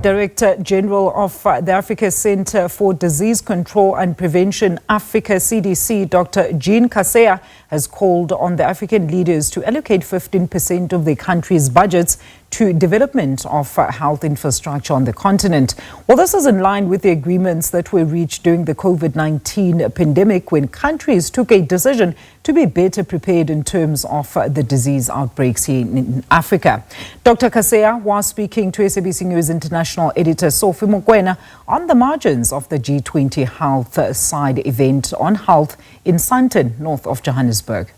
Director General of the Africa Centre for Disease Control and Prevention, Africa-CDC, Dr. Jean Kaseya, has called on the African leaders to allocate 15% of the country's budgets to development of health infrastructure on the continent. Well, this is in line with the agreements that were reached during the COVID-19 pandemic, when countries took a decision to be better prepared in terms of the disease outbreaks here in Africa. Dr. Kaseya was speaking to SABC News International editor Sophie Mokoena on the margins of the G20 Health Side event on health in Sandton, north of Johannesburg.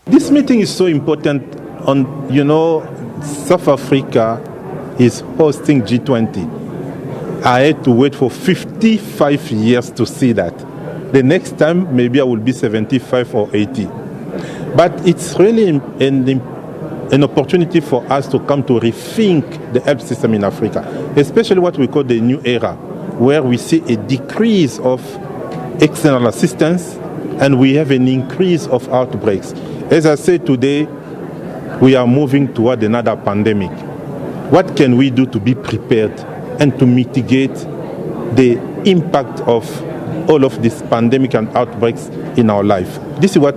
This meeting is so important. South Africa is hosting G20. I had to wait for 55 years to see that. The next time, maybe I will be 75 or 80. But it's really an opportunity for us to come to rethink the health system in Africa, especially what we call the new era, where we see a decrease of external assistance and we have an increase of outbreaks. As I said today, we are moving toward another pandemic. What can we do to be prepared and to mitigate the impact of all of this pandemic and outbreaks in our life? This is what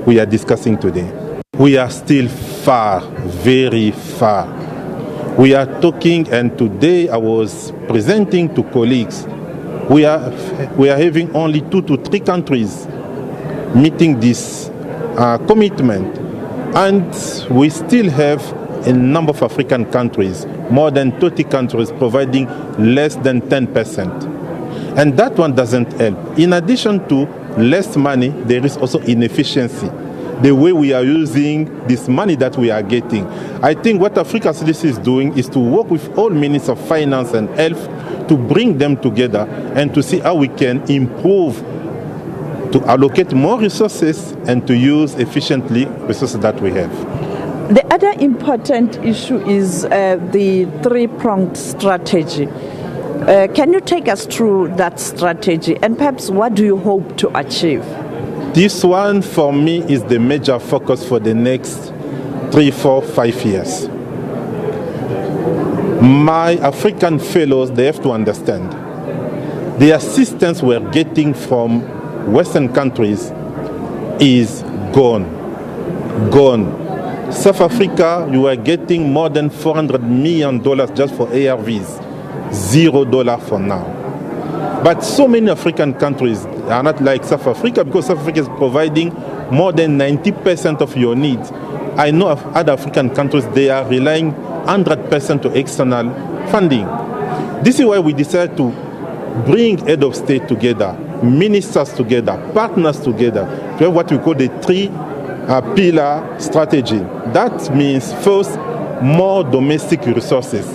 we are discussing today. We are still far, very far. We are talking, and today I was presenting to colleagues, we are having only 2 to 3 countries meeting this commitment. And we still have a number of African countries, more than 30 countries, providing less than 10%. And that one doesn't help. In addition to less money, there is also inefficiency. The way we are using this money that we are getting. I think what Africa-CDC is doing is to work with all ministers of finance and health to bring them together and to see how we can improve, to allocate more resources and to use efficiently resources that we have. The other important issue is the three-pronged strategy. Can you take us through that strategy, and perhaps what do you hope to achieve? This one for me is the major focus for the next 3, 4, 5 years. My African fellows, they have to understand the assistance we're getting from Western countries is gone. South Africa, you are getting more than $400 million just for ARVs, $0 for now. But so many African countries are not like South Africa, because South Africa is providing more than 90% of your needs. I know of other African countries, they are relying 100% to external funding. This is why we decided to bring head of state together, ministers together, partners together, to have what we call the 3-pillar strategy. That means, first, more domestic resources.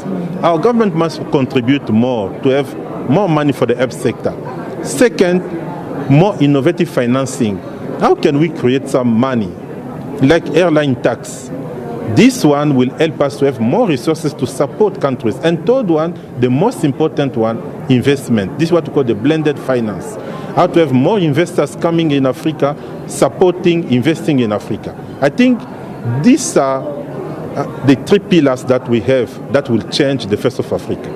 Our government must contribute more to have more money for the health sector. Second, more innovative financing. How can we create some money, like airline tax? This one will help us to have more resources to support countries. And third one, the most important one, investment. This is what we call the blended finance. How to have more investors coming in Africa, supporting, investing in Africa. I think these are the 3 pillars that we have that will change the face of Africa.